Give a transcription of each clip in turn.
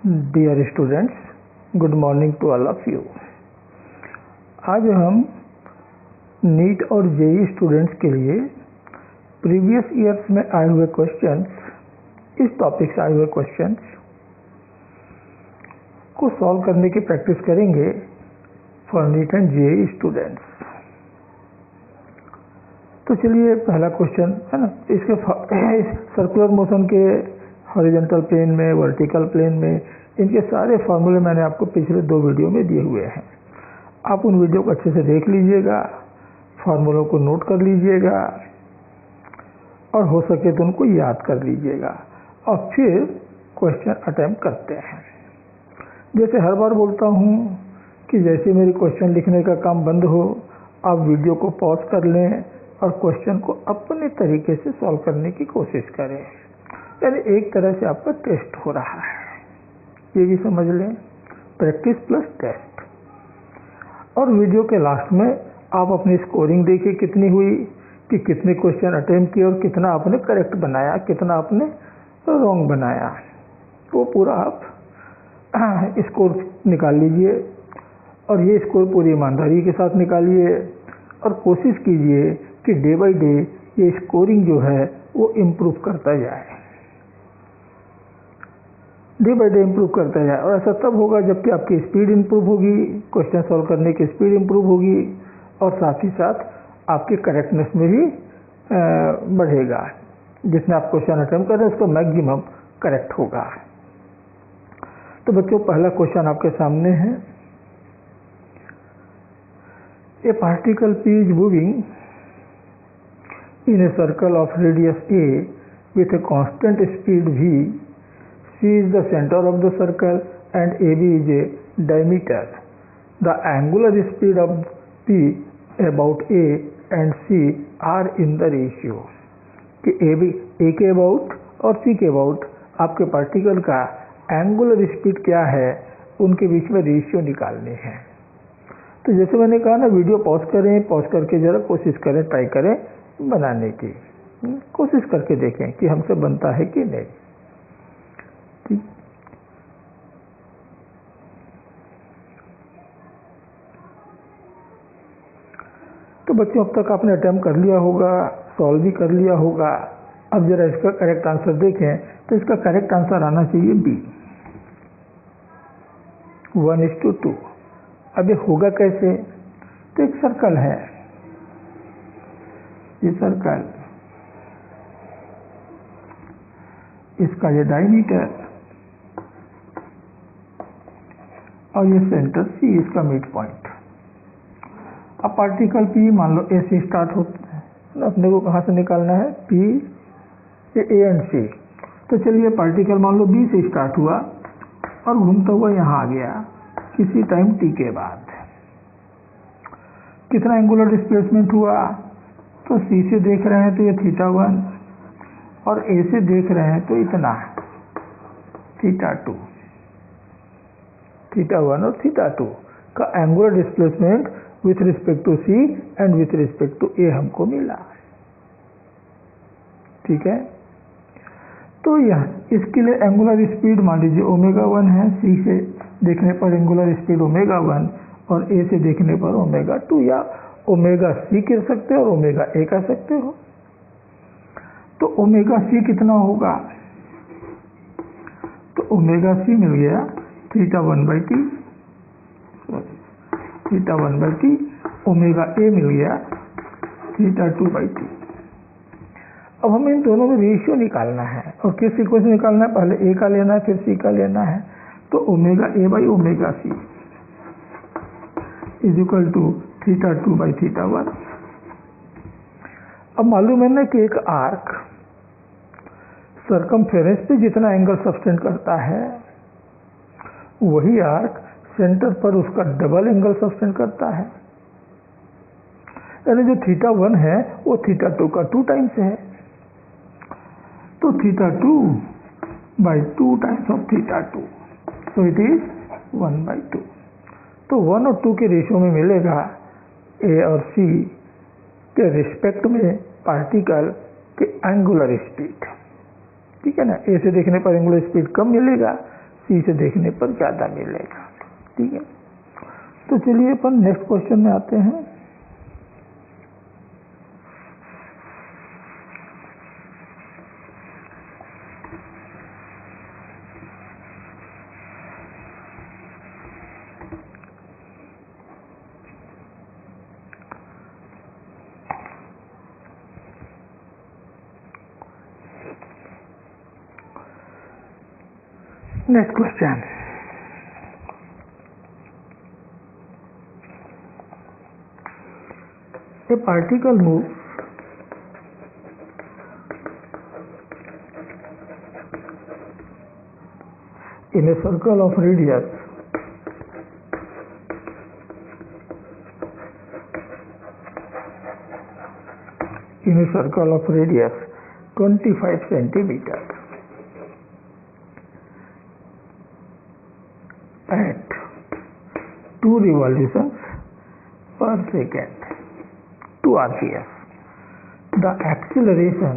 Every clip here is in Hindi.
Dear students, good morning to all of you. आज हम नीट और जेई स्टूडेंट्स के लिए प्रीवियस ईयर्स में आए हुए क्वेश्चंस, इस टॉपिक से आए हुए क्वेश्चंस को सॉल्व करने की प्रैक्टिस करेंगे for NEET and JEE students. तो चलिए, पहला क्वेश्चन है ना, इसके सर्कुलर मोशन के हॉरिजॉन्टल प्लेन में, वर्टिकल प्लेन में, इनके सारे फार्मूले मैंने आपको पिछले 2 वीडियो में दिए हुए हैं। आप उन वीडियो को अच्छे से देख लीजिएगा, फार्मूलों को नोट कर लीजिएगा और हो सके तो उनको याद कर लीजिएगा और फिर क्वेश्चन अटेम्प्ट करते हैं। जैसे हर बार बोलता हूँ कि जैसे मेरी क्वेश्चन लिखने का काम बंद हो, आप वीडियो को पॉज कर लें और क्वेश्चन को अपने तरीके से सॉल्व करने की कोशिश करें। यानी एक तरह से आपका टेस्ट हो रहा है, ये भी समझ लें, प्रैक्टिस प्लस टेस्ट। और वीडियो के लास्ट में आप अपनी स्कोरिंग देखिए कितनी हुई, कि कितने क्वेश्चन अटेम्प्ट किए और कितना आपने करेक्ट बनाया, कितना आपने रॉन्ग बनाया। वो पूरा आप स्कोर निकाल लीजिए और ये स्कोर पूरी ईमानदारी के साथ निकालिए और कोशिश कीजिए कि डे बाय डे ये स्कोरिंग जो है वो इम्प्रूव करता जाए, डे बाय डे इम्प्रूव करता जाए। और ऐसा तब होगा जबकि आपकी स्पीड इम्प्रूव होगी, क्वेश्चन सॉल्व करने की स्पीड इम्प्रूव होगी और साथ ही साथ आपकी करेक्टनेस में भी बढ़ेगा। जिसमें आप क्वेश्चन अटेम्प्ट कर रहे हैं उसका मैक्सिमम करेक्ट होगा। तो बच्चों, पहला क्वेश्चन आपके सामने है। ए particle P is moving in a circle of radius A with a constant speed v. C is the center of the circle and AB is a diameter. The angular speed of P about A and C are in the ratio. कि A के अबाउट और C के अबाउट आपके पार्टिकल का एंगुलर स्पीड क्या है, उनके बीच में रेशियो निकालनी है। तो जैसे मैंने कहा ना, वीडियो पॉज करें, पॉज करके जरा कोशिश करें, ट्राई करें बनाने की, कोशिश करके देखें कि हमसे बनता है कि नहीं। ठीक, तो बच्चों, अब तक आपने अटेम्प्ट कर लिया होगा, सॉल्व भी कर लिया होगा। अब जरा इसका करेक्ट आंसर देखें, तो इसका करेक्ट आंसर आना चाहिए बी, 1:2। अब ये होगा कैसे? तो एक सर्कल है, ये सर्कल, इसका ये डायमीटर और ये सेंटर सी, इसका मिड पॉइंट। अब पार्टिकल पी मान लो ए से स्टार्ट होता है, अपने को कहाँ से निकालना है? पी ए एंड सी। तो चलिए, पार्टिकल मान लो बी से स्टार्ट हुआ और घूमता हुआ यहाँ आ गया किसी टाइम टी के बाद। कितना एंगुलर डिस्प्लेसमेंट हुआ? तो सी से देख रहे हैं तो ये θ1 और ए से देख रहे हैं तो इतना θ2, θ1 और θ2 का angular displacement with respect to C and with respect to A हमको मिला। ठीक है, तो यह इसके लिए एंगुलर स्पीड मान लीजिए ω1 है। सी से देखने पर एंगुलर स्पीड ω1 और ए से देखने पर ω2, या ωc कह सकते हो और ωa कह सकते हो। तो ωc कितना होगा? तो ωc मिल गया θ1/t, θ1/t, ωa मिल गया θ2/t। अब हमें इन दोनों में रेशियो निकालना है और किस सीक्वेंस में निकालना है? पहले ए का लेना है, फिर सी का लेना है। तो ωa/ωc इज इक्वल टू θ2/θ1। अब मालूम है ना कि एक आर्क सरकमफेरेंस पे जितना एंगल सब्टेंड करता है, वही आर्क सेंटर पर उसका डबल एंगल सब्टेंड करता है। यानी जो θ1 है वो θ2 का 2 टाइम्स है। तो θ2/2 times of θ2, so it is 1/2। तो 1 और 2 के रेशियो में मिलेगा ए और सी के रिस्पेक्ट में पार्टिकल के एंगुलर स्पीड। ठीक है ना, ए से देखने पर एंगुलर स्पीड कम मिलेगा, सी से देखने पर ज़्यादा मिलेगा। ठीक है, तो चलिए अपन नेक्स्ट क्वेश्चन में आते हैं। Next question. A particle moves in a circle of radius in a circle of radius 25 centimeters at 2 revolutions per second, 2 rps. The acceleration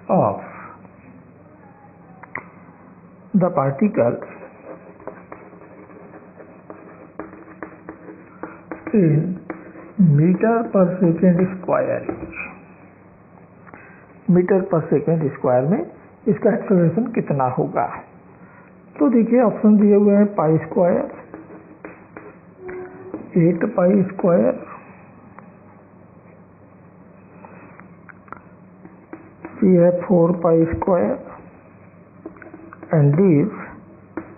of the particle in metre per second square metre per second square में इसका एक्सेलरेशन कितना होगा। तो देखिए ऑप्शन दिए हुए हैं पाई स्क्वायर, 8 पाई स्क्वायर, सी है 4 pi square and D is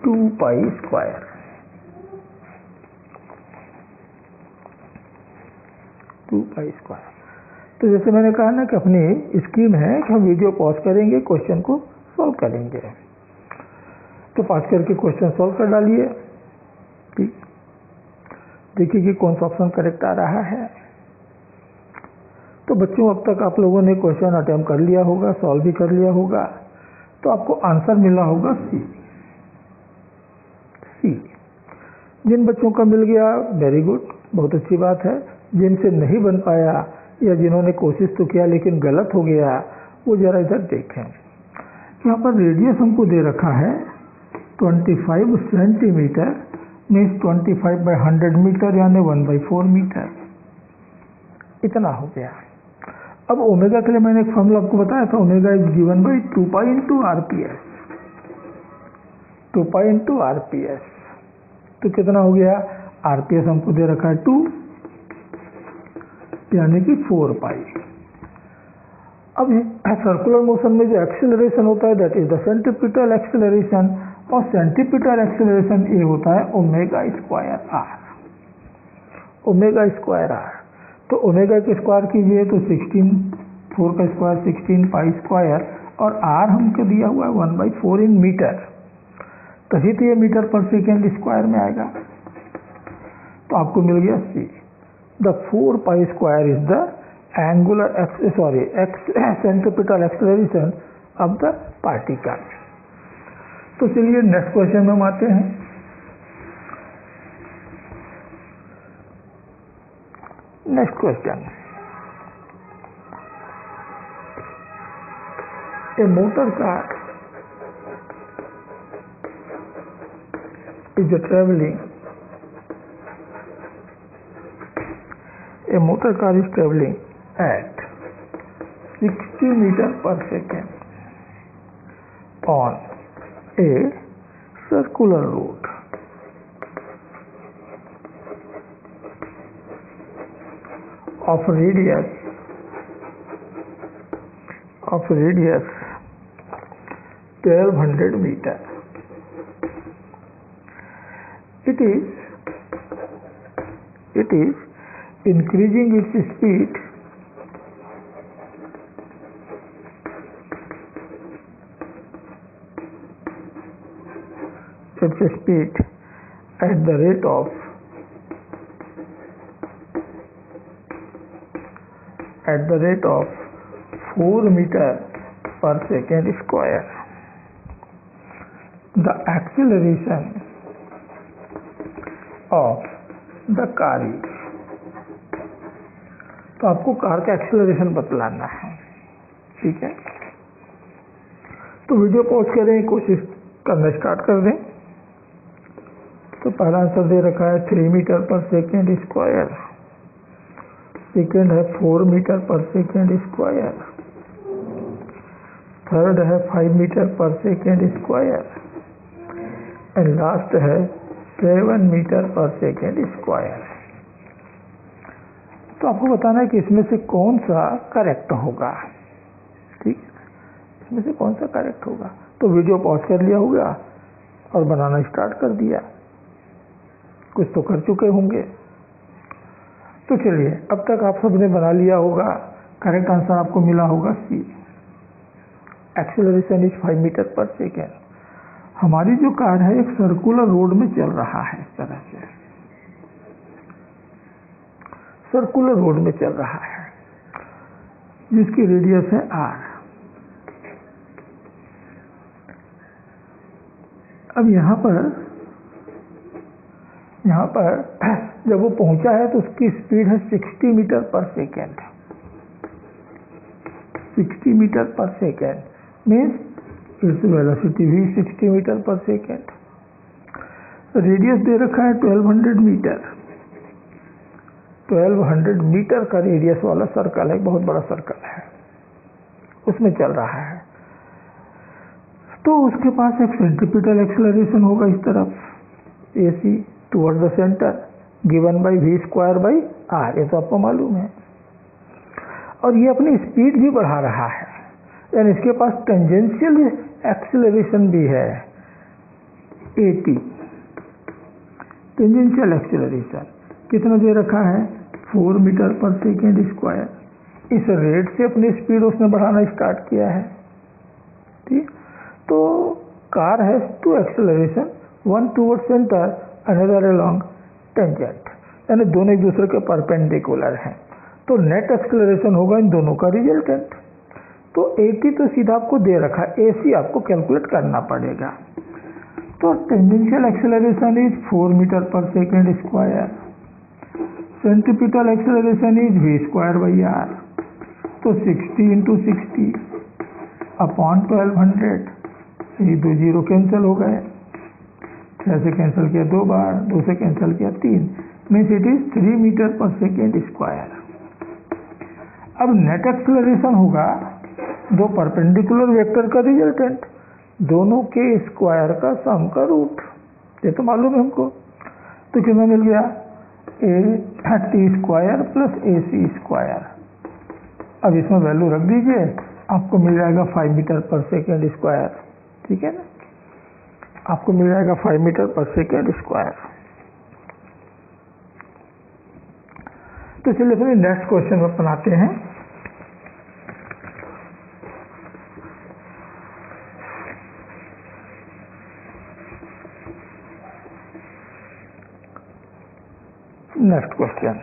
2 pi square. तो जैसे मैंने कहा ना कि अपनी स्कीम है कि हम वीडियो पॉज करेंगे, क्वेश्चन को सॉल्व करेंगे। तो पॉज करके क्वेश्चन सॉल्व कर डालिए। ठीक, देखिए कि कौन सा ऑप्शन करेक्ट आ रहा है। तो बच्चों अब तक आप लोगों ने क्वेश्चन अटेम्प्ट कर लिया होगा, सॉल्व भी कर लिया होगा, तो आपको आंसर मिला होगा सी। जिन बच्चों का मिल गया वेरी गुड, बहुत अच्छी बात है। जिनसे नहीं बन पाया या जिन्होंने कोशिश तो किया लेकिन गलत हो गया, वो जरा इधर देखें। यहाँ पर रेडियस हमको दे रखा है 25 सेंटीमीटर मीन्स 25/100 मीटर यानी 1/4 मीटर, इतना हो गया। अब ओमेगा के लिए मैंने एक फॉर्मूला आपको बताया था, omega is given by 2 pi into RPS, 2 pi into RPS. तो कितना हो गया, आरपीएस हमको दे रखा है 2 यानी कि 4 पाई। अब सर्कुलर मोशन में जो एक्सेलरेशन होता है that is the centripetal acceleration, और सेंट्रीपिटल एक्सेलरेशन ये होता है omega square r, omega square r. तो ओमेगा के स्क्वायर कीजिए तो 16, 4 का स्क्वायर 16 पाई स्क्वायर, और आर हमको दिया हुआ है 1/4 इन मीटर, तभी तो ये मीटर पर सेकेंड स्क्वायर में आएगा। तो आपको मिल गया C. The 4 pi square is the angular centripetal acceleration of the particle. तो चलिए नेक्स्ट क्वेश्चन में हम आते हैं। Next question, a motor car is traveling, a motor car is traveling at 60 meters per second on a circular road of radius 1200 meters. It is increasing its speed at the rate of 4 meters per second square. The acceleration of the car is, तो आपको कार का एक्सेलरेशन बतलाना है। ठीक है, तो वीडियो पॉज करें, कोशिश करना स्टार्ट कर दें। तो पहला आंसर दे रखा है 3 metre per second square, second है 4 metre per second square, third है 5 metre per second square and last है 7 मीटर पर सेकेंड स्क्वायर। तो आपको बताना है कि इसमें से कौन सा करेक्ट होगा। ठीक, इसमें से कौन सा करेक्ट होगा। तो वीडियो पॉज कर लिया होगा और बनाना स्टार्ट कर दिया, कुछ तो कर चुके होंगे। तो चलिए, अब तक आप सबने बना लिया होगा। करेक्ट आंसर आपको मिला होगा सी, acceleration is 5 metre per second. हमारी जो कार है एक सर्कुलर रोड में चल रहा है, इस तरह से सर्कुलर रोड में चल रहा है जिसकी रेडियस है r। अब यहाँ पर जब वो पहुंचा है तो उसकी स्पीड है 60 metre per second. 60 metre per second means its velocity भी 60 मीटर पर सेकेंड। रेडियस दे रखा है 1200 मीटर। 1200 मीटर का रेडियस वाला सर्कल है, बहुत बड़ा सर्कल है, उसमें चल रहा है। तो उसके पास एक सेंट्रीपिटल एक्सेलरेशन होगा इस तरफ, AC toward the centre, given by v² r, ये तो आपको मालूम है। और ये अपनी स्पीड भी बढ़ा रहा है, यानी इसके पास टेंजेंशियल एक्सेलरेशन भी है, AT, टेंजेंशियल एक्सेलरेशन कितना दे रखा है 4 मीटर पर सेकेंड स्क्वायर। इस रेट से अपनी स्पीड उसने बढ़ाना स्टार्ट किया है। ठीक, तो car has two acceleration, one toward centre, another along tangent, यानी दोनों एक दूसरे के परपेंडिकुलर हैं। तो नेट एक्सेलरेशन होगा इन दोनों का रिजल्टेंट। तो AT तो सीधा आपको दे रखा है, AC आपको कैलकुलेट करना पड़ेगा। तो tangential acceleration is 4 metre per second square, centripetal acceleration is v²r, तो 60 × 60 अपॉन 1200, ये 2 जीरो कैंसिल हो गए, 6 से कैंसिल किया 2 बार, 2 से कैंसिल किया 3, means it is 3 metre per second square. अब नेट एक्सेलरेशन होगा दो परपेंडिकुलर वेक्टर का रिजल्टेंट, दोनों के स्क्वायर का सम का रूट, ये तो मालूम है हमको। तो कितना मिल गया, AT² प्लस AC²। अब इसमें वैल्यू रख दीजिए, आपको मिल जाएगा 5 मीटर पर सेकेंड स्क्वायर। ठीक है ना, आपको मिल जाएगा 5 मीटर पर सेकेंड स्क्वायर। तो चलिए फिर नेक्स्ट क्वेश्चन में बनाते हैं। Next question,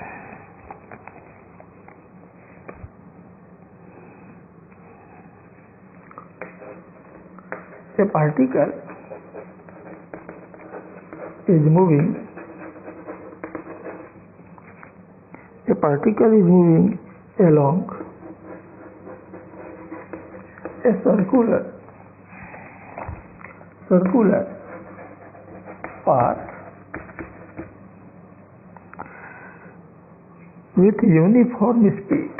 a particle is moving along a circular path with uniform speed.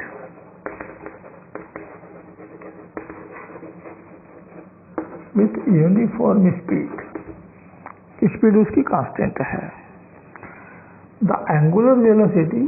Speed उसकी कांस्टेंट है। The angular velocity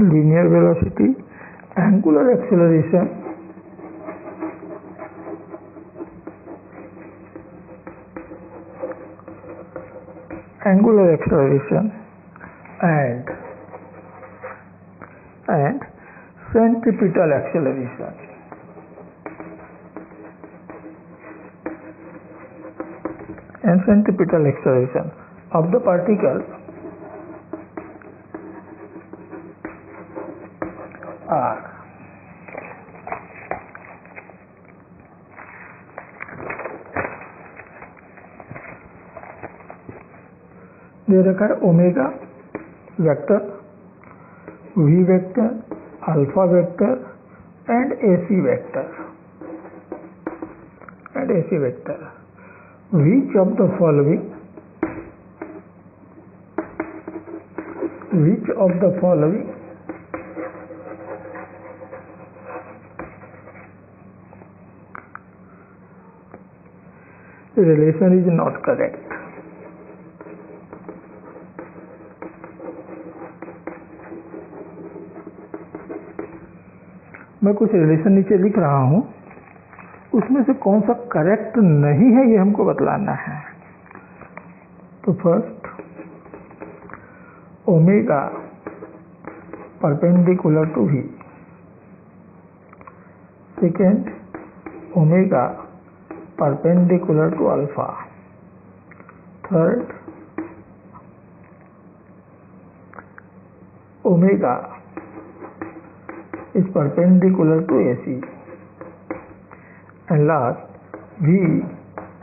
linear velocity angular acceleration and centripetal acceleration. And centripetal acceleration of the particle are दे रखा है omega vector, v vector, alpha vector and ac vector which of the following relation is not correct? मैं कुछ रिलेशन नीचे लिख रहा हूं, उसमें से कौन सा करेक्ट नहीं है ये हमको बतलाना है। तो first, omega perpendicular to v, second omega perpendicular to alpha, third omega is perpendicular to AC, and last V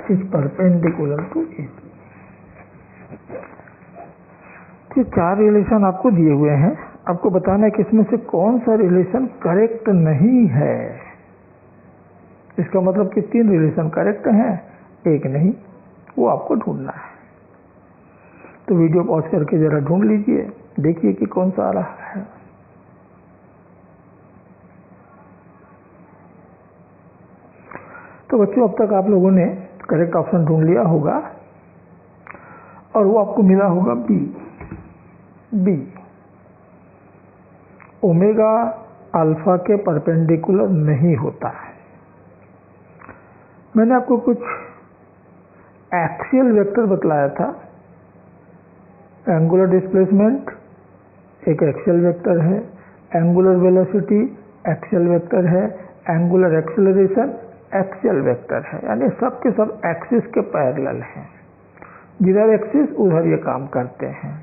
is perpendicular to AC। ये चार रिलेशन आपको दिए हुए हैं, आपको बताना है कि इसमें से कौन सा रिलेशन करेक्ट नहीं है। इसका मतलब कि 3 रिलेशन करेक्ट हैं, एक नहीं, वो आपको ढूंढना है। तो वीडियो पॉज करके जरा ढूंढ लीजिए, देखिए कि कौन सा आ रहा है। तो बच्चों, अब तक आप लोगों ने करेक्ट ऑप्शन ढूंढ लिया होगा और वो आपको मिला होगा बी। ओमेगा अल्फा के परपेंडिकुलर नहीं होता है। मैंने आपको कुछ एक्सियल वेक्टर बतलाया था। एंगुलर डिस्प्लेसमेंट एक एक्सियल वेक्टर है, एंगुलर वेलोसिटी एक्सियल वेक्टर है, एंगुलर एक्सेलरेशन एक्सियल वेक्टर है, यानी सब के सब एक्सिस के पैरेलल हैं। जिधर एक्सिस उधर ये काम करते हैं।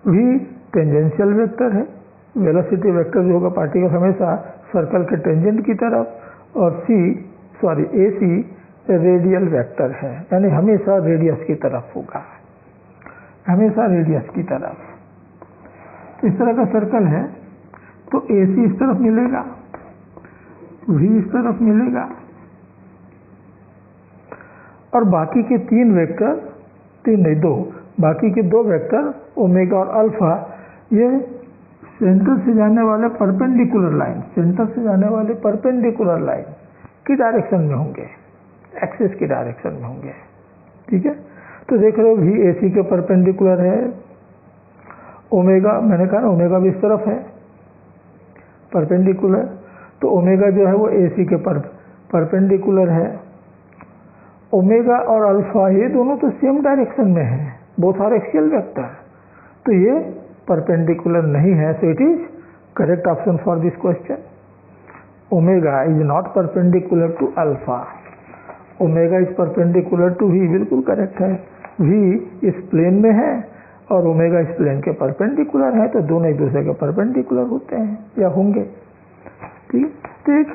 वी टेंजेंशियल वेक्टर है, वेलोसिटी वेक्टर जो होगा पार्टिकल हमेशा सर्कल के टेंजेंट की तरफ, और एसी रेडियल वेक्टर है, यानी हमेशा रेडियस की तरफ होगा, हमेशा रेडियस की तरफ। इस तरह का सर्कल है तो एसी इस तरफ मिलेगा, वी इस तरफ मिलेगा, और बाकी के 3 वेक्टर, 3 नहीं 2, बाकी के 2 वेक्टर ओमेगा और अल्फा ये सेंटर से जाने वाले परपेंडिकुलर लाइन, सेंटर से जाने वाले परपेंडिकुलर लाइन की डायरेक्शन में होंगे, एक्सिस की डायरेक्शन में होंगे। ठीक है, तो देख रहे हो वी एसी के परपेंडिकुलर है, ओमेगा मैंने कहा ना ओमेगा भी इस तरफ है परपेंडिकुलर, तो ओमेगा जो है वो एसी के परपेंडिकुलर है। ओमेगा और अल्फा ये दोनों तो सेम डायरेक्शन में है, बोथ आर एक्सियल वेक्टर, तो ये परपेंडिकुलर नहीं है। So it is correct option for this question. Omega is not perpendicular to alpha, omega is perpendicular to v, बिल्कुल करेक्ट है। वी इस प्लेन में है और ओमेगा इस प्लेन के परपेंडिकुलर है, तो दोनों एक दूसरे के परपेंडिकुलर होते हैं या होंगे। ठीक, तो एक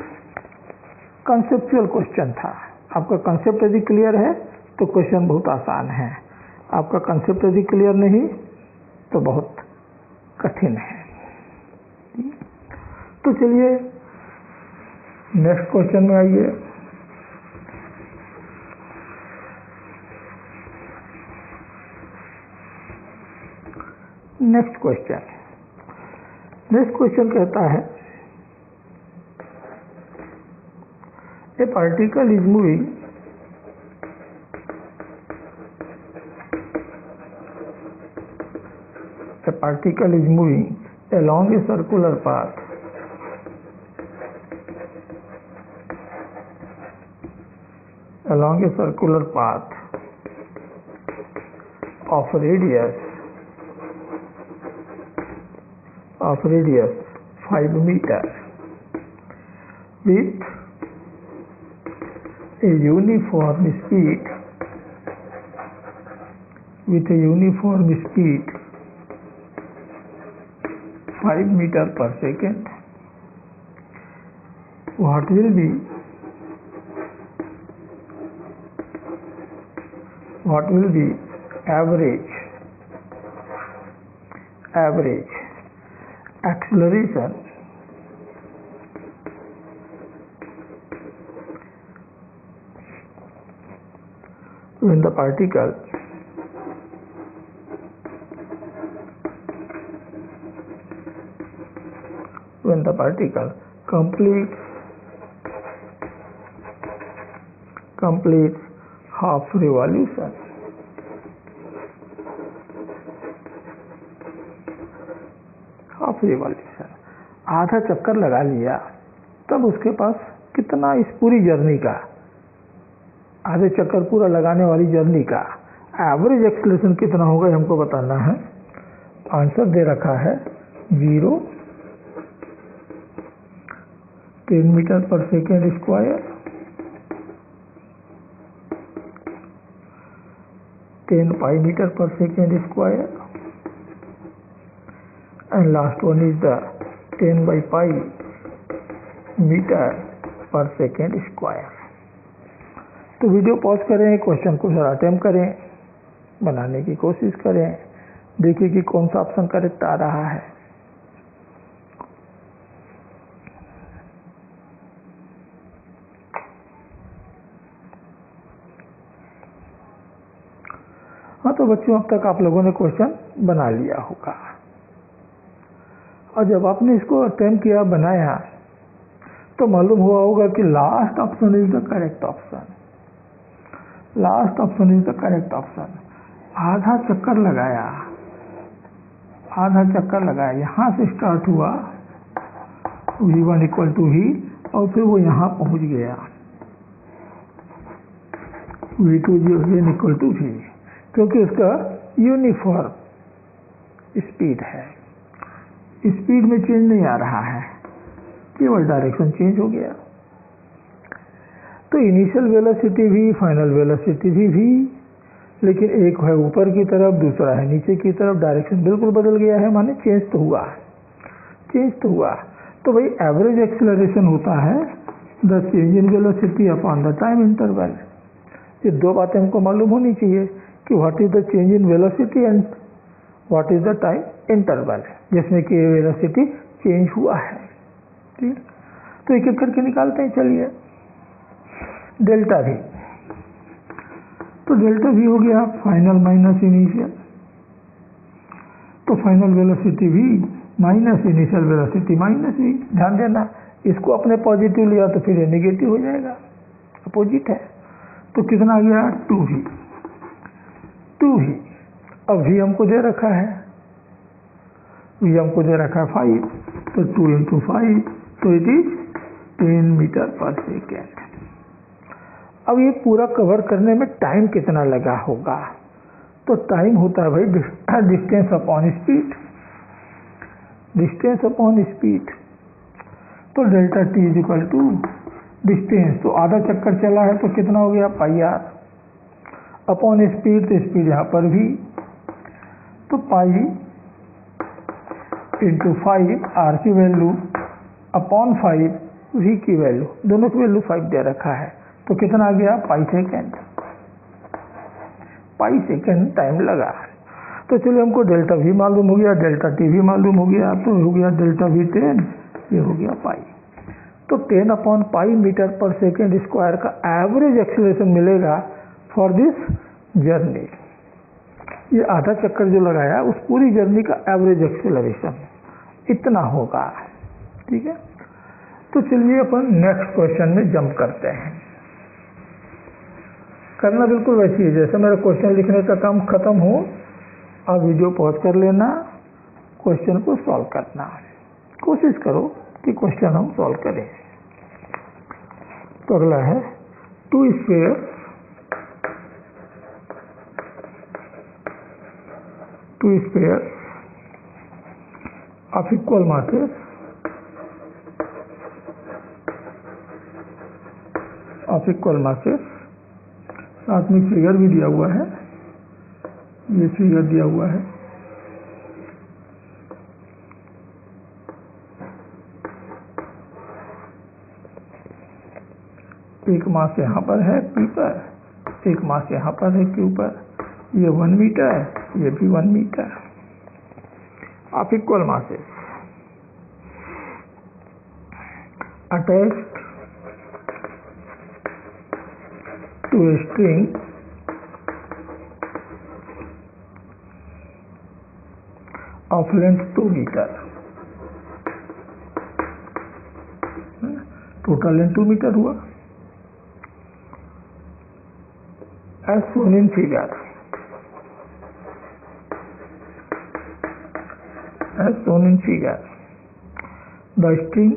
कंसेप्चुअल क्वेश्चन था। आपका कंसेप्ट यदि क्लियर है तो क्वेश्चन बहुत आसान है, आपका कंसेप्ट यदि क्लियर नहीं तो बहुत कठिन है। तो चलिए नेक्स्ट क्वेश्चन में आइए। नेक्स्ट क्वेश्चन कहता है a particle is moving along a circular path of radius 5 meter with a uniform speed 5 meter per second. What will be average average acceleration when the particle completes half revolution. आधा चक्कर लगा लिया, तब उसके पास कितना इस पूरी जर्नी का, आधे चक्कर पूरा लगाने वाली जर्नी का एवरेज एक्सेलरेशन कितना होगा हमको बताना है। आंसर दे रखा है 0 10 मीटर पर सेकेंड स्क्वायर, 10 पाई metre per second square, and last one is the 10 by pi metre per second square. तो वीडियो पॉज करें, क्वेश्चन को जरा अटेम्प्ट करें, बनाने की कोशिश करें, देखिए कि कौन सा ऑप्शन करेक्ट आ रहा है। हाँ, तो बच्चों अब तक आप लोगों ने क्वेश्चन बना लिया होगा, और जब आपने इसको अटेम्प्ट किया, बनाया, तो मालूम हुआ होगा कि last option is the correct option. Last option is the correct option. आधा चक्कर लगाया, यहाँ से स्टार्ट हुआ v1 इक्वल टू v, और फिर वो यहाँ पहुँच गया v2 इक्वल टू v, क्योंकि उसका यूनिफॉर्म स्पीड है, स्पीड में चेंज नहीं आ रहा है, केवल डायरेक्शन चेंज हो गया। तो इनिशियल वेलोसिटी भी, फाइनल वेलोसिटी भी, लेकिन एक है ऊपर की तरफ, दूसरा है नीचे की तरफ, डायरेक्शन बिल्कुल बदल गया है, माने चेंज तो हुआ। तो भाई एवरेज एक्सेलरेशन होता है the change in velocity upon the time interval. ये दो बातें हमको मालूम होनी चाहिए कि what is the change in velocity and what is the time interval, जिसमें कि वेलोसिटी चेंज हुआ है। ठीक, तो एक एक करके निकालते हैं। चलिए, डेल्टा भी, तो डेल्टा भी हो गया फाइनल माइनस इनिशियल, तो फाइनल वेलोसिटी भी माइनस इनिशियल वेलोसिटी माइनस भी। ध्यान देना, इसको अपने पॉजिटिव लिया तो फिर ये नेगेटिव हो जाएगा, अपोजिट है। तो कितना आ गया 2v। अब v हमको दे रखा है, v हमको दे रखा है 5, तो 2 into 5, तो it is 10 metre per second. अब ये पूरा कवर करने में टाइम कितना लगा होगा, तो टाइम होता है भाई डिस्टेंस अपॉन स्पीड, तो delta t is equal to distance, तो आधा चक्कर चला है तो कितना हो गया पाई r, अपॉन स्पीड, तो स्पीड यहाँ पर भी, तो पाई इंटू 5 r की वैल्यू अपॉन 5 v की वैल्यू, दोनों की वैल्यू 5 दे रखा है, तो कितना आ गया पाई सेकेंड टाइम लगा। तो चलिए, हमको डेल्टा v मालूम हो गया, डेल्टा t भी मालूम हो गया, तो हो गया डेल्टा v 10, ये हो गया पाई। तो 10 upon pi metre per second square का एवरेज एक्सेलरेशन मिलेगा फॉर दिस जर्नी। ये आधा चक्कर जो लगाया उस पूरी जर्नी का एवरेज एक्सेलरेशन इतना होगा। ठीक है, तो चलिए अपन नेक्स्ट क्वेश्चन में जंप करते हैं। करना बिल्कुल वैसी है जैसे मेरा क्वेश्चन लिखने का काम खत्म हो, आप वीडियो पॉज कर लेना, क्वेश्चन को सॉल्व करना, कोशिश करो कि क्वेश्चन हम सॉल्व करें। तो अगला है 2 स्फीयर ऑफ इक्वल मासेस साथ में फिगर भी दिया हुआ है, ये फिगर दिया हुआ है। एक मास यहाँ पर है P पर, एक मास यहाँ पर है Q पर, ये 1 मीटर, ये भी 1 metre. of equal masses attached to a string of length 2 meter. Total length 2 metre हुआ, as shown in figure. As shown in figure, the string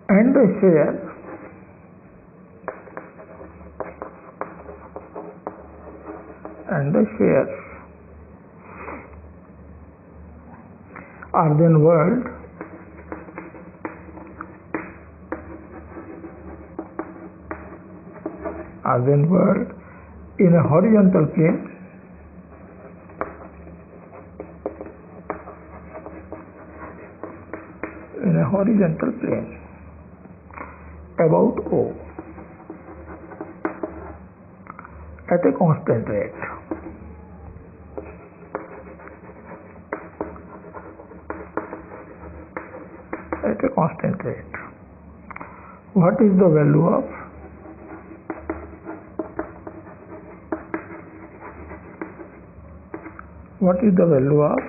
and the sphere are then whirled in a horizontal plane about O at a constant rate. What is the value of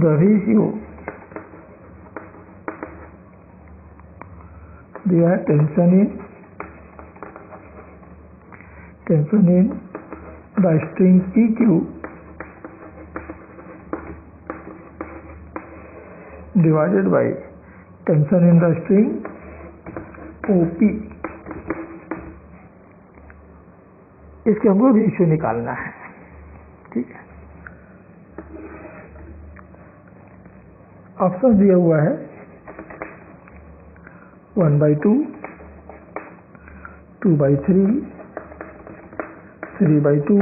the ratio their tension in the string PQ divided by tension in the string OP. इसके हमको रेशियो निकालना है, ठीक है। ऑप्शन दिया हुआ है 1/2, 2/3, 3/2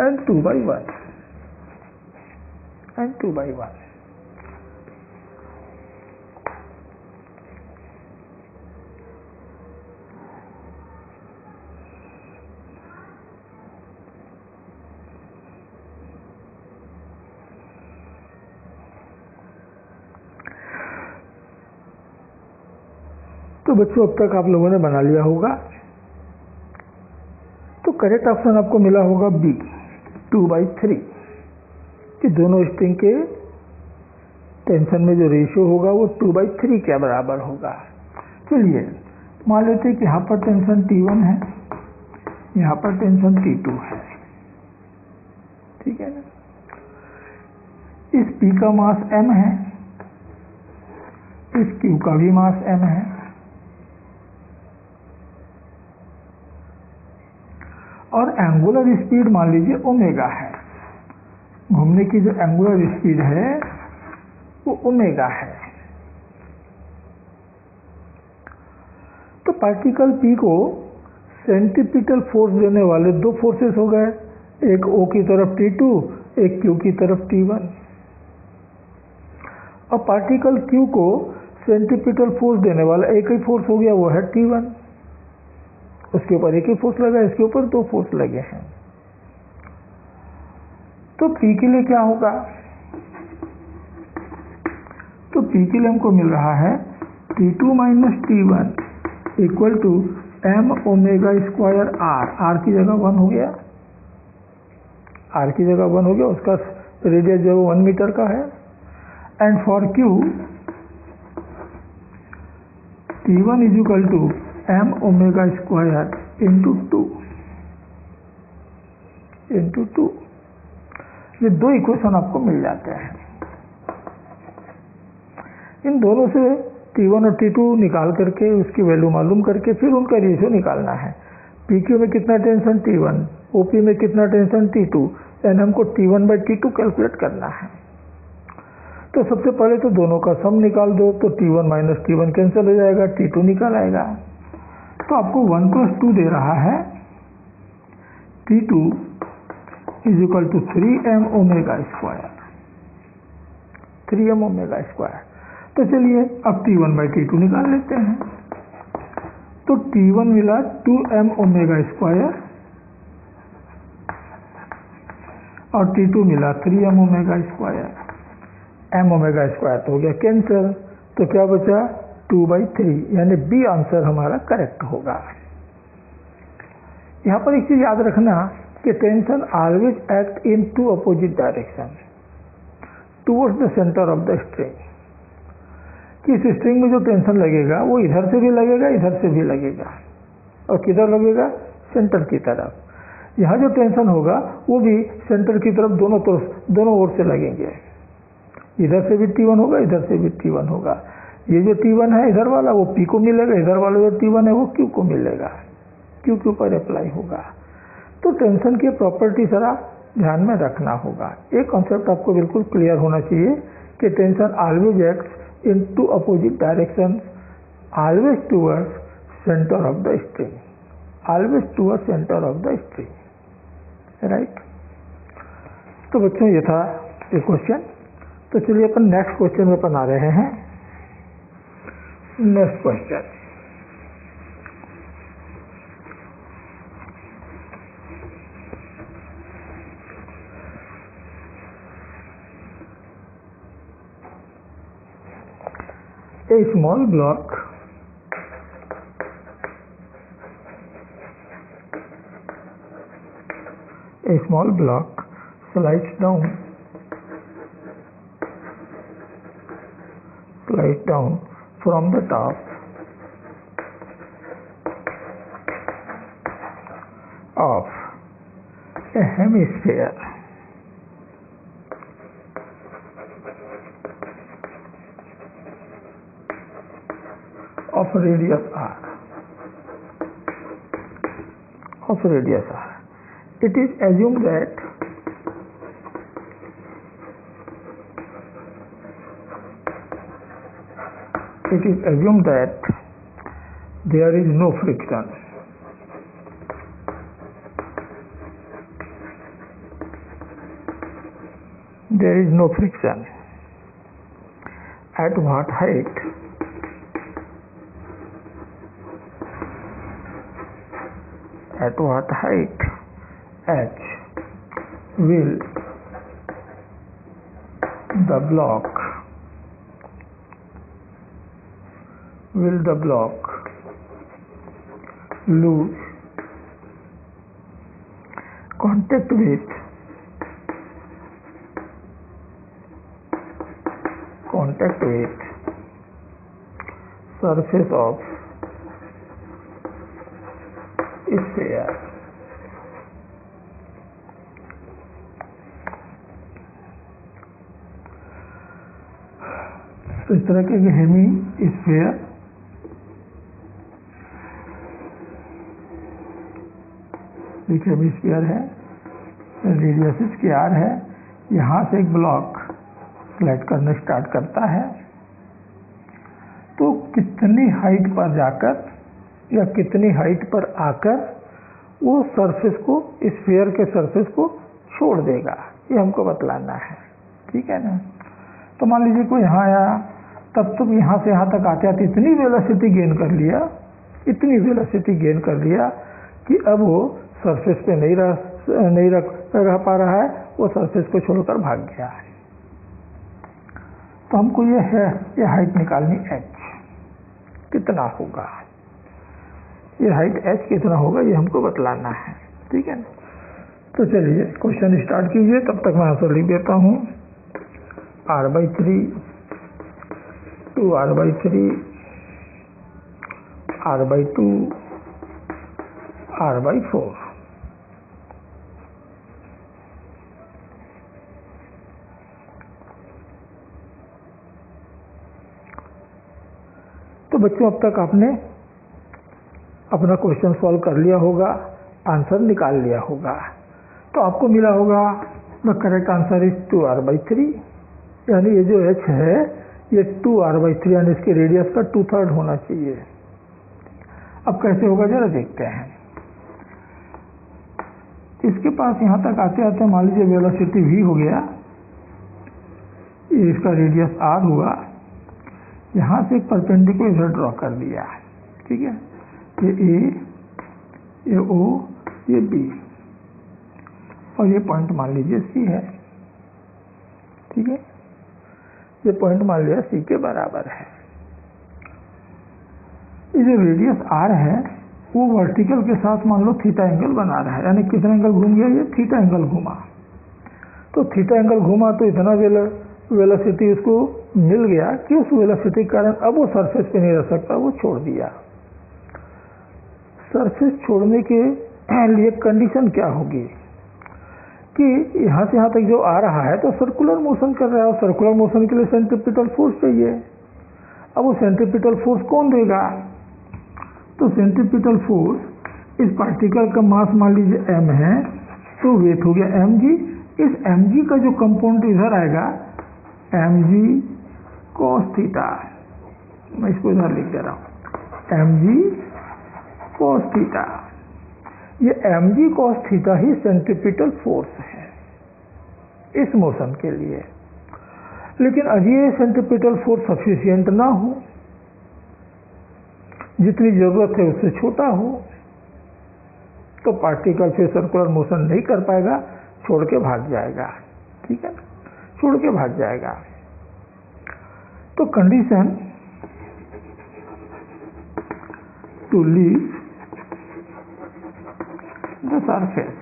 and 2/1 तो बच्चों अब तक आप लोगों ने बना लिया होगा। तो करेक्ट ऑप्शन आपको मिला होगा बी 2/3 कि दोनों स्ट्रिंग के टेंशन में जो रेशियो होगा वो 2/3 के बराबर होगा। चलिए मान लेते हैं कि यहाँ पर टेंशन T1 है, यहाँ पर टेंशन T2 है, ठीक है ना। इस P का मास m है, इस Q का भी मास m है और एंगुलर स्पीड मान लीजिए ओमेगा है। घूमने की जो एंगुलर स्पीड है वो ओमेगा है। तो पार्टिकल P को सेंट्रीपिटल फोर्स देने वाले दो फोर्सेस हो गए, एक O की तरफ T2, एक Q की तरफ T1। और पार्टिकल Q को सेंट्रीपिटल फोर्स देने वाला एक ही फोर्स हो गया, वो है T1। उसके ऊपर एक ही फोर्स लगा, इसके ऊपर दो फोर्स लगे हैं। तो P के लिए क्या होगा? तो P के लिए हमको मिल रहा है T2 minus T1 equal to m omega square r। r की जगह 1 हो गया, उसका रेडियस जो है 1 मीटर का है। And for Q T1 is equal to m omega square into 2। ये दो इक्वेशन आपको मिल जाते हैं। इन दोनों से T1 और T2 निकाल करके उसकी वैल्यू मालूम करके फिर उनका रेशियो निकालना है। PQ में कितना टेंशन T1, OP में कितना टेंशन T2, यानी हमको T1/T2 कैलकुलेट करना है। तो सबसे पहले तो दोनों का सम निकाल दो, तो T1 माइनस T1 कैंसिल हो जाएगा, T2 निकल आएगा। तो आपको 1 + 2 दे रहा है T2 is equal to 3m omega square. तो चलिए अब T1/T2 निकाल लेते हैं। तो T1 मिला 2m ओमेगा स्क्वायर और T2 मिला 3m omega square. m omega square तो हो गया कैंसिल, तो क्या बचा 2/3, यानी बी आंसर हमारा करेक्ट होगा। यहाँ पर एक चीज याद रखना कि tension always act in two opposite direction towards the centre of the string. कि इस स्ट्रिंग में जो टेंशन लगेगा वो इधर से भी लगेगा, इधर से भी लगेगा, और किधर लगेगा, सेंटर की तरफ। यहाँ जो टेंशन होगा वो भी सेंटर की तरफ, दोनों ओर से लगेंगे। इधर से भी T1 होगा, इधर से भी T1 होगा। ये जो T1 है इधर वाला वो P को मिलेगा, इधर वाला जो T1 है वो Q को मिलेगा, Q के ऊपर अप्लाई होगा। तो टेंशन की प्रॉपर्टी जरा ध्यान में रखना होगा। एक कॉन्सेप्ट आपको बिल्कुल क्लियर होना चाहिए कि tension always acts in two opposite direction, always towards centre of the string, always towards centre of the string, right. तो बच्चों ये था एक क्वेश्चन। तो चलिए अपन नेक्स्ट क्वेश्चन में अपन आ रहे हैं। Next question, a small block slides down from the top of a hemisphere of radius r. It is assumed that there is no friction at what height h will the block lose contact with surface of sphere. तो इस तरह के हेमी स्फीयर एक हेमी स्फीयर है, रेडियस इसकी r है। यहाँ से एक ब्लॉक स्लाइड करना स्टार्ट करता है, तो कितनी हाइट पर जाकर या कितनी हाइट पर आकर वो सरफेस को, स्फीयर के सरफेस को छोड़ देगा, ये हमको बतलाना है, ठीक है ना। तो मान लीजिए कोई यहाँ आया, तब तक यहाँ से यहाँ तक आते आते इतनी वेलोसिटी गेन कर लिया कि अब वो सरफेस पे नहीं रह पा रहा है, वो सरफेस को छोड़कर भाग गया है। तो हमको ये हाइट निकालनी h कितना होगा, ये हाइट h कितना होगा ये हमको बतलाना है, ठीक है ना। तो चलिए क्वेश्चन स्टार्ट कीजिए, तब तक मैं आंसर लिख देता हूँ। r/3 2r/3 r/2 r/4। तो बच्चों अब तक आपने अपना क्वेश्चन सॉल्व कर लिया होगा, आंसर निकाल लिया होगा। तो आपको मिला होगा the correct answer is 2r/3, यानी ये जो h है ये 2r/3 यानी इसके रेडियस का 2/3 होना चाहिए। अब कैसे होगा जरा देखते हैं। इसके पास यहाँ तक आते आते मान लीजिए वेलोसिटी v हो गया, ये इसका रेडियस r हुआ, यहाँ से एक परपेंडिकुलर इधर ड्रॉ कर दिया, ठीक है। ये ए, ये ओ, ये बी, और ये पॉइंट मान लीजिए सी है, ठीक है। ये पॉइंट मान लिया सी के बराबर है। ये जो रेडियस आर है वो वर्टिकल के साथ मान लो थीटा एंगल बना रहा है, यानी कितना एंगल घूम गया, ये थीटा एंगल घूमा। तो थीटा एंगल घूमा तो इतना वेलोसिटी उसको मिल गया कि उस वेलोसिटी के कारण अब वो सरफेस पे नहीं रह सकता, वो छोड़ दिया। सरफेस छोड़ने के लिए कंडीशन क्या होगी कि यहाँ से यहाँ तक जो आ रहा है तो सर्कुलर मोशन कर रहा है, और सर्कुलर मोशन के लिए सेंट्रीपिटल फोर्स चाहिए। अब वो सेंट्रीपिटल फोर्स कौन देगा? तो सेंट्रीपिटल फोर्स इस पार्टिकल का मास मान लीजिए m है, तो वेट हो गया mg। इस mg का जो कंपोनेंट इधर आएगा mg cos थीटा, मैं इसको इधर लिख दे रहा हूँ mg cos थीटा। ये mg cos थीटा ही सेंट्रीपिटल फोर्स है इस मोशन के लिए। लेकिन अगर ये सेंट्रीपिटल फोर्स सफिशिएंट ना हो, जितनी जरूरत है उससे छोटा हो, तो पार्टिकल फिर सर्कुलर मोशन नहीं कर पाएगा, छोड़ के भाग जाएगा, ठीक है, छोड़ के भाग जाएगा। तो condition to leave the surface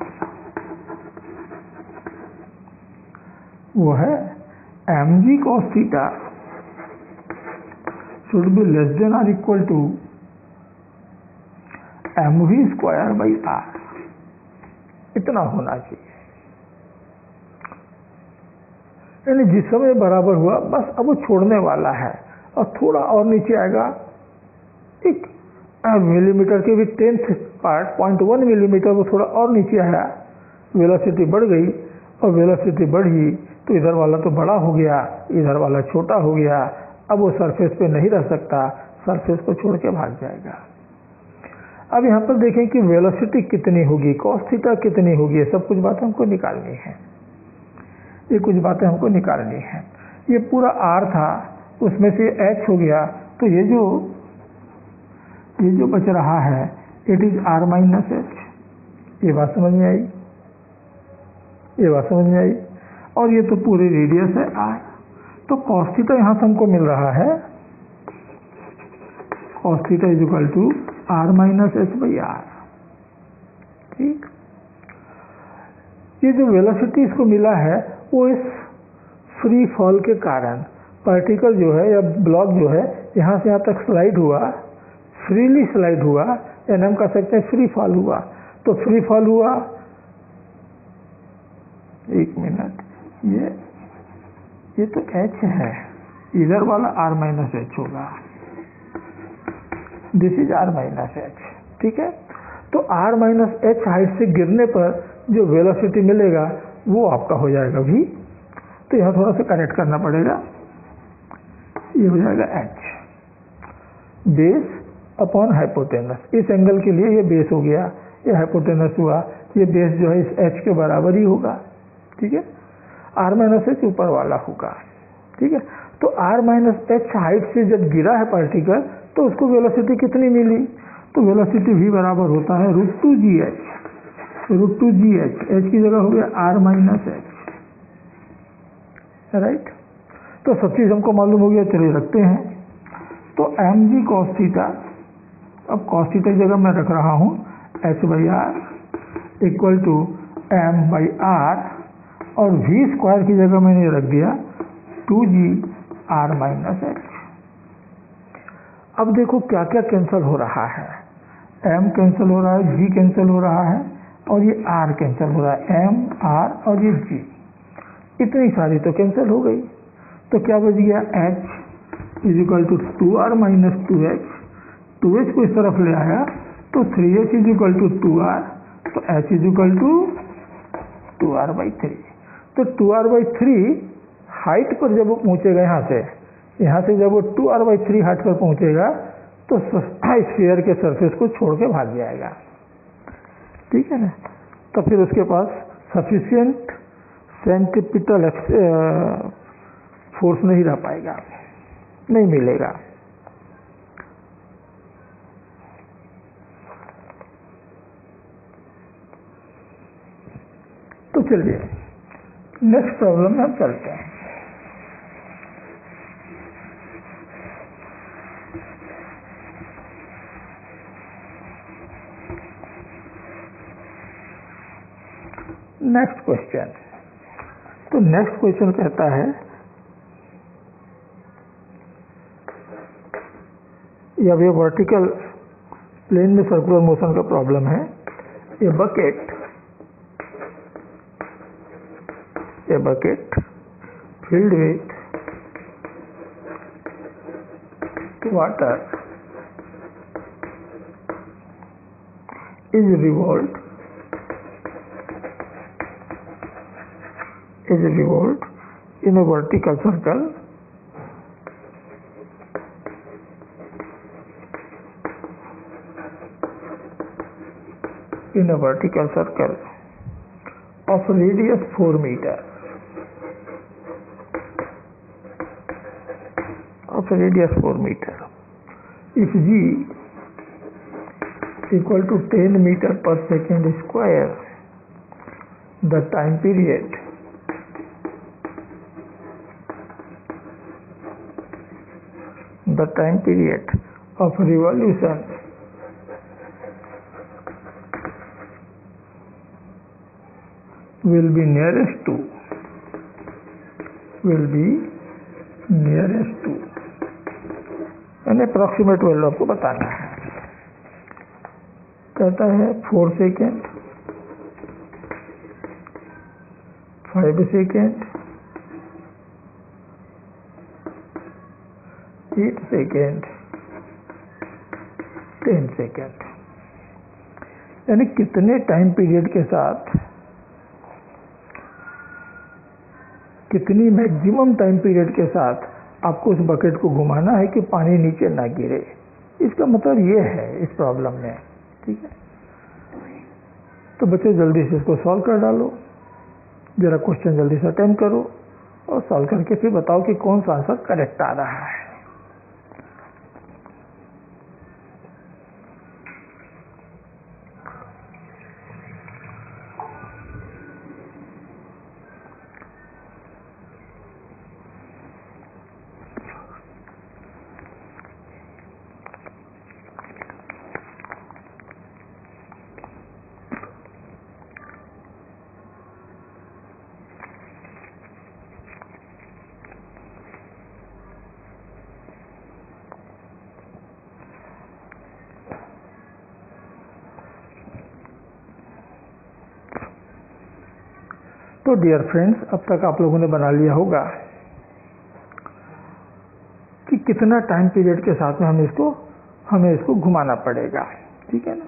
वो है mg cos theta should be less than or equal to mv square by r, इतना होना चाहिए। यानी जिस समय बराबर हुआ बस अब वो छोड़ने वाला है, और थोड़ा और नीचे आएगा, एक मिलीमीटर के भी 10th पार्ट 0.1 मिलीमीटर वो थोड़ा और नीचे आया, वेलोसिटी बढ़ गई, और वेलोसिटी बढ़ी तो इधर वाला तो बड़ा हो गया, इधर वाला छोटा हो गया। अब वो सरफेस पे नहीं रह सकता, सरफेस को छोड़ के भाग जाएगा। अब यहाँ पर देखें कि वेलोसिटी कितनी होगी, कॉस थीटा कितनी होगी, ये सब कुछ बातें हमको निकालनी है, ये कुछ बातें हमको निकालनी है। ये पूरा r था, उसमें से h हो गया, तो ये जो बच रहा है it is r minus h। ये बात समझ में आई, ये बात समझ में आई। और ये तो पूरी रेडियस है r, तो cos थीटा यहाँ से हमको मिल रहा है cos theta is equal to r minus h by r, ठीक। ये जो वेलोसिटी इसको मिला है वो इस फ्री फॉल के कारण, पार्टिकल जो है या ब्लॉक जो है यहाँ से यहाँ तक स्लाइड हुआ, फ्रीली स्लाइड हुआ, यानी हम कह सकते हैं फ्री फॉल हुआ। तो फ्री फॉल हुआ, एक मिनट, ये तो h है, इधर वाला r माइनस h होगा, this is r minus h, ठीक है। तो r माइनस h हाइट से गिरने पर जो वेलोसिटी मिलेगा वो आपका हो जाएगा v। तो यहाँ थोड़ा सा करेक्ट करना पड़ेगा, ये हो जाएगा h बेस अपॉन हाइपोटेनस। इस एंगल के लिए ये बेस हो गया, ये हाइपोटेनस हुआ, ये बेस जो है इस h के बराबर ही होगा, ठीक है। r माइनस h ऊपर वाला होगा, ठीक है। तो r माइनस h हाइट से जब गिरा है पार्टिकल तो उसको वेलोसिटी कितनी मिली? तो वेलोसिटी v बराबर होता है √2gh, √2gh, h की जगह हो गया r माइनस h, राइट। तो सब चीज हमको मालूम हो गया, चलिए रखते हैं। तो mg cos थीटा, अब cos थीटा की जगह मैं रख रहा हूँ h by r equal to m by r, और v स्क्वायर की जगह मैंने रख दिया 2g r माइनस h। अब देखो क्या क्या कैंसिल हो रहा है, m कैंसिल हो रहा है, g कैंसिल हो रहा है, और ये r कैंसिल हो रहा है, m r और ये g, इतनी सारी तो कैंसिल हो गई। तो क्या बच गया, h is equal to 2r minus 2h, 2h को इस तरफ ले आया तो 3h is equal to 2r, तो h is equal to 2r by 3। तो 2r बाई 3 हाइट पर जब वो पहुंचेगा, यहाँ से जब वो 2r बाई 3 हाइट पर पहुंचेगा तो स्फीयर के सरफेस को छोड़ के भाग जाएगा, ठीक है ना। तो फिर उसके पास नहीं मिलेगा। तो चलिए नेक्स्ट प्रॉब्लम में हम चलते हैं। नेक्स्ट क्वेश्चन, तो नेक्स्ट क्वेश्चन कहता है या ये वर्टिकल प्लेन में सर्कुलर मोशन का प्रॉब्लम है। A bucket filled with water is revolved in a vertical circle of radius 4 meter. If g equal to 10 meter per second square, the time period of revolution will be nearest to यानी अप्रॉक्सीमेट वैल्यू आपको बताना है। कहता है 4 सेकेंड, 5 सेकेंड, 8 सेकेंड, 10 सेकेंड, यानी कितने टाइम पीरियड के साथ, कितनी मैक्सिमम टाइम पीरियड के साथ आपको उस बकेट को घुमाना है कि पानी नीचे ना गिरे। इसका मतलब ये है इस प्रॉब्लम में। ठीक है, तो बच्चे जल्दी से इसको सॉल्व कर डालो, जरा क्वेश्चन जल्दी से अटेम्प्ट करो और सॉल्व करके फिर बताओ कि कौन सा आंसर करेक्ट आ रहा है। तो डियर फ्रेंड्स, अब तक आप लोगों ने बना लिया होगा कि कितना टाइम पीरियड के साथ में हमें इसको घुमाना पड़ेगा। ठीक है ना,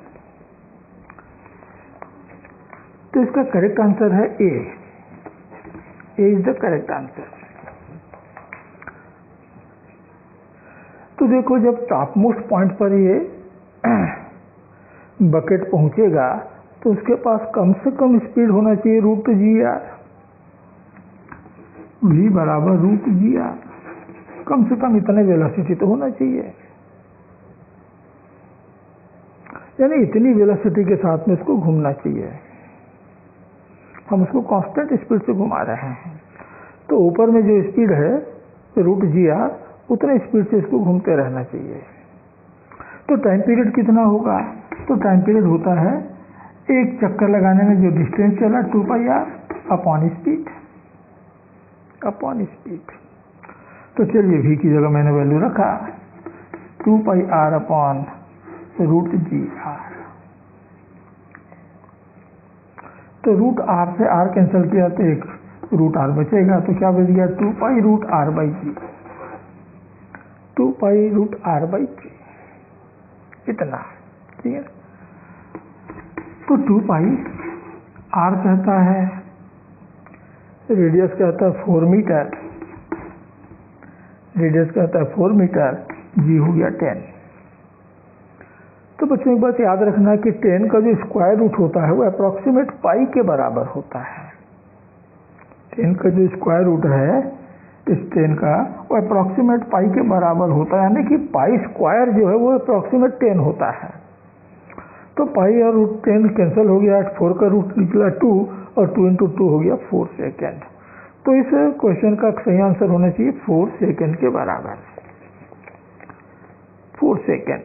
तो इसका करेक्ट आंसर है ए इज द करेक्ट आंसर। तो देखो, जब टॉपमोस्ट पॉइंट पर ये बकेट पहुंचेगा तो उसके पास कम से कम स्पीड होना चाहिए √GR, v बराबर √GR, कम से कम इतने वेलोसिटी तो होना चाहिए। यानी इतनी वेलोसिटी के साथ में इसको घूमना चाहिए। हम उसको कांस्टेंट स्पीड से घुमा रहे हैं, तो ऊपर में जो स्पीड है √GR, उतने स्पीड से इसको घूमते रहना चाहिए। तो टाइम पीरियड कितना होगा? तो टाइम पीरियड होता है एक चक्कर लगाने में जो डिस्टेंस चला 2πr अपॉन स्पीड। तो चलिए v की जगह मैंने वैल्यू रखा 2πr अपॉन √GR। तो √R से R कैंसिल किया तो एक √R बचेगा, तो क्या बच गया 2π√R/G इतना। ठीक है, तो 2π R कहता है, रेडियस कहता है 4 मीटर, G हो गया 10। तो बच्चों एक बात याद रखना कि 10 का जो स्क्वायर रूट होता है वो अप्रॉक्सीमेट पाई के बराबर होता है। 10 का जो स्क्वायर रूट है स्ट्रेन का वो अप्रॉक्सीमेट पाई के बराबर होता है, यानी कि पाई स्क्वायर जो है वो अप्रॉक्सीमेट 10 होता है। तो पाई और रूट 10 कैंसिल हो गया, 4 का रूट निकला 2 और 2 इंटू 2 हो गया 4 सेकेंड। तो इस क्वेश्चन का सही आंसर होना चाहिए 4 सेकेंड के बराबर, 4 सेकेंड।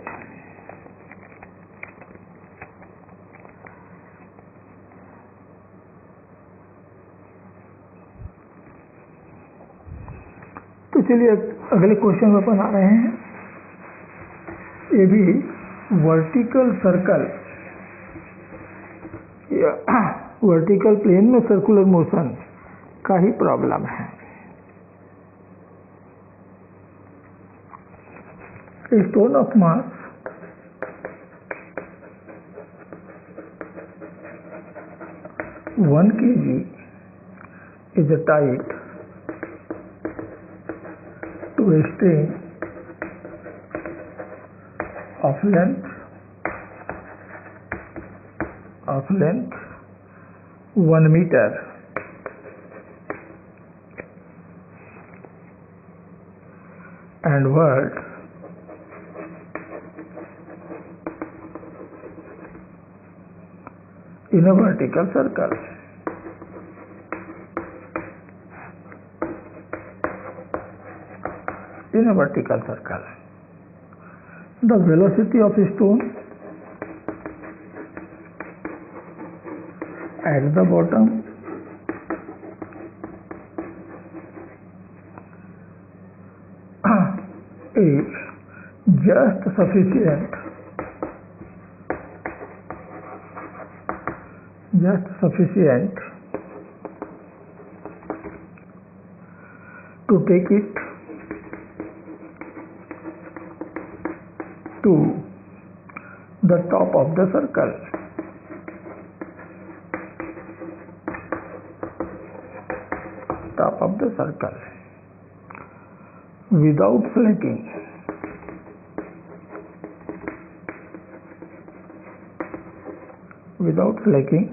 तो चलिए अगले क्वेश्चन में अपन आ रहे हैं। ये भी वर्टिकल सर्कल या वर्टिकल प्लेन में सर्कुलर मोशन का ही प्रॉब्लम है। A stone of mass 1 kg is tied to a string of length 1 meter and work in a vertical circle. In a vertical circle, the velocity of a stone at the bottom is just sufficient to take it to the top of the circle. Top of the circle without slacking. Without slacking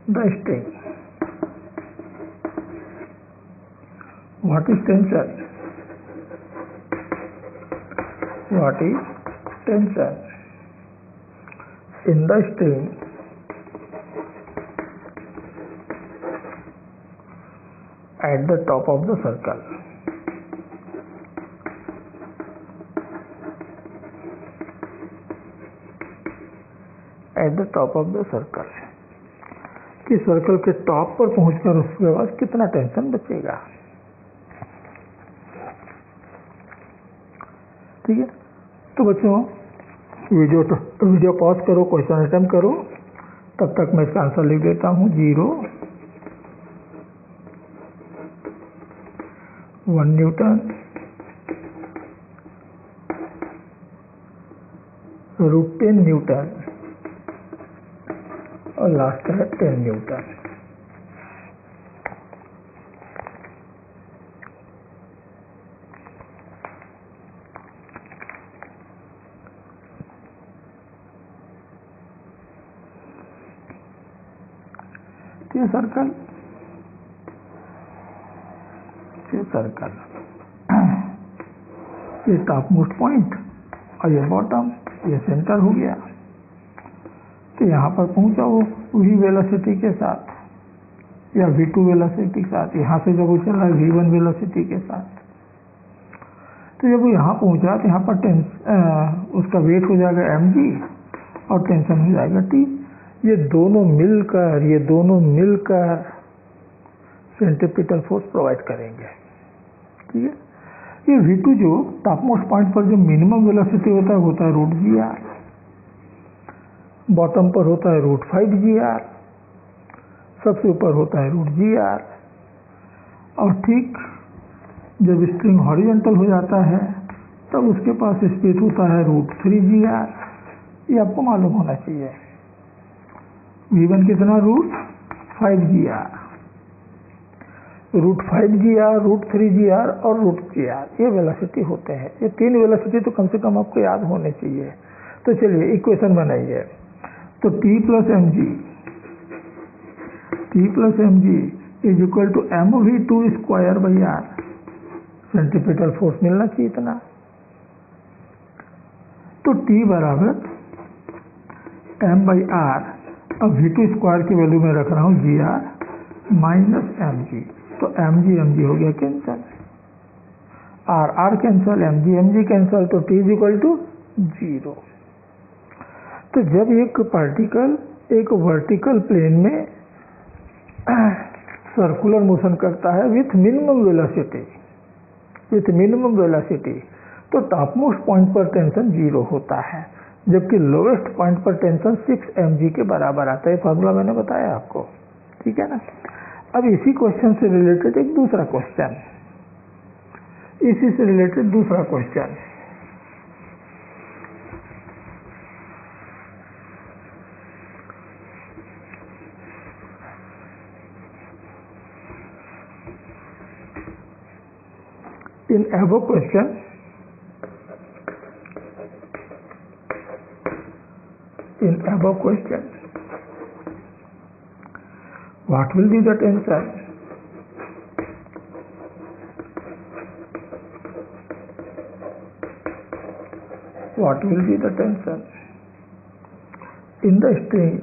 the string. What is tension? What is tension in the string at the top of the circle? At the top of the circle, कि सर्कल के टॉप पर पहुंचकर उसके बाद कितना टेंशन बचेगा। ठीक है, तो बच्चों वीडियो पॉज करो, क्वेश्चन अटेम्प्ट करो, तब तक मैं इसका आंसर लिख देता हूँ। 0 1 न्यूटन √10 न्यूटन और लास्ट है 10 न्यूटन। ये सर्कल ये टॉप मोस्ट पॉइंट और ये बॉटम, ये सेंटर हो गया। तो यहाँ पर पहुंचा वो v वेलोसिटी के साथ या v2 वेलोसिटी के साथ, यहाँ से जब वो चल रहा है v1 वेलोसिटी के साथ। तो जब वो यहाँ पहुंचा तो यहाँ पर उसका वेट हो जाएगा mg और टेंशन हो जाएगा t। ये दोनों मिलकर सेंट्रीपिटल फोर्स प्रोवाइड करेंगे। ठीक है, ये v2 जो टॉप मोस्ट पॉइंट पर जो मिनिमम वेलोसिटी होता है √gr, बॉटम पर होता है √5gr, सबसे ऊपर होता है √gr। और ठीक जब स्ट्रिंग हॉरिजॉन्टल हो जाता है तब उसके पास स्पेस होता है √3gr। ये आपको मालूम होना चाहिए। v1 कितना √5gr, √5gr, √3gr और √gr, ये वेलोसिटी होते हैं। ये 3 वेलोसिटी तो कम से कम आपको याद होने चाहिए। तो चलिए इक्वेशन बनाइए। तो T plus m g is equal to mv2 square by r। Centripetal force मिलना चाहिए इतना। तो T बराबर m/r, अब V2 स्क्वायर की वैल्यू में रख रहा हूँ GR माइनस mg, तो mg हो गया cancel, R cancel, mg cancel, तो T = 0। तो जब एक पार्टिकल एक वर्टिकल प्लेन में सर्कुलर मोशन करता है विथ मिनिमम वेलोसिटी, तो टॉपमोस्ट पॉइंट पर टेंशन 0 होता है, जबकि लोवेस्ट पॉइंट पर टेंशन 6 mg के बराबर आता है। फार्मूला मैंने बताया आपको, ठीक है ना। अब इसी क्वेश्चन से रिलेटेड एक दूसरा क्वेश्चन, इसी से रिलेटेड दूसरा question, in above question what will be the tension in the string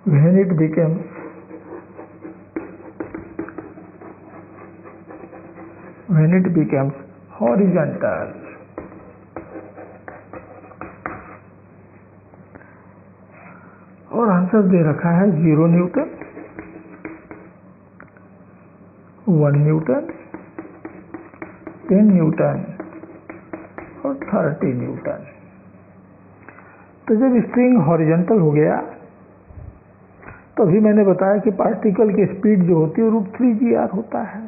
when it becomes horizontal? और आंसर दे रखा है 0 न्यूटन, 1 न्यूटन, 10 न्यूटन और 30 न्यूटन। तो जब स्ट्रिंग हॉरिजॉन्टल हो गया तो अभी मैंने बताया कि पार्टिकल की स्पीड जो होती है √3gr होता है,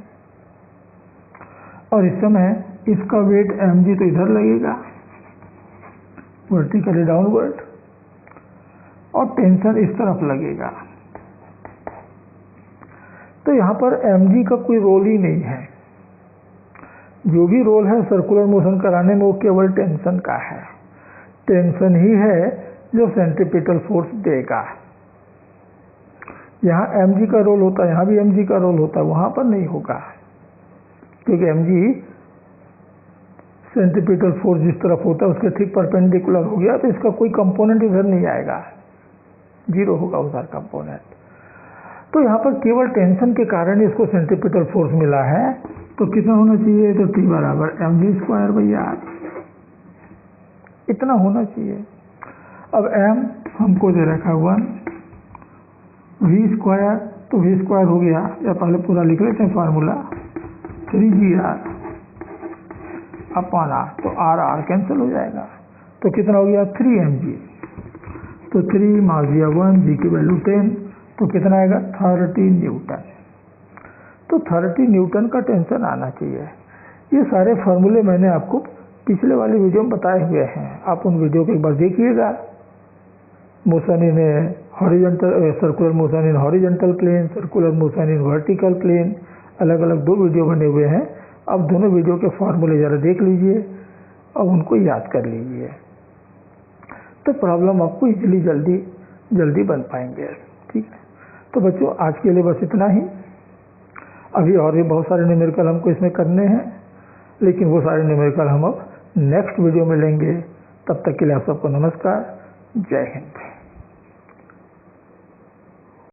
और इस समय इसका वेट mg तो इधर लगेगा वर्टिकली डाउनवर्ड, और टेंशन इस तरफ लगेगा। तो यहाँ पर mg का कोई रोल ही नहीं है, जो भी रोल है सर्कुलर मोशन कराने में वो केवल टेंशन का है। टेंशन ही है जो सेंट्रीपिटल फोर्स देगा। यहाँ mg का रोल होता है, यहाँ भी mg का रोल होता है, वहाँ पर नहीं होगा, क्योंकि mg सेंट्रीपिटल फोर्स जिस तरफ होता है उसके ठीक परपेंडिकुलर हो गया, तो इसका कोई कंपोनेंट इधर नहीं आएगा, 0 होगा उधर कंपोनेंट। तो यहाँ पर केवल टेंशन के कारण इसको सेंट्रीपिटल फोर्स मिला है। तो कितना होना चाहिए? तो T बराबर mg²/r, इतना होना चाहिए। अब m हमको दे रखा है 1, v², तो v² हो गया, या पहले पूरा लिख लेते हैं फार्मूला, 3gr अपॉन r, तो r कैंसिल हो जाएगा, तो कितना हो गया? 3 mg, तो 3 मार दिया 1, g की वैल्यू 10, तो कितना आएगा? 30 न्यूटन। तो 30 न्यूटन का टेंशन आना चाहिए। ये सारे फार्मूले मैंने आपको पिछले वाली वीडियो में बताए हुए हैं, आप उन वीडियो को एक बार देखिएगा। Motion in horizontal, circular motion in horizontal plane, circular motion in vertical plane, अलग अलग 2 वीडियो बने हुए हैं। अब दोनों वीडियो के फार्मूले ज़रा देख लीजिए और उनको याद कर लीजिए, तो प्रॉब्लम आपको इजीली जल्दी बन पाएंगे, ठीक है। तो बच्चों आज के लिए बस इतना ही। अभी और भी बहुत सारे न्यूमेरिकल हमको इसमें करने हैं, लेकिन वो सारे न्यूमेरिकल हम अब नेक्स्ट वीडियो में लेंगे। तब तक के लिए आप सबको नमस्कार, जय हिंद।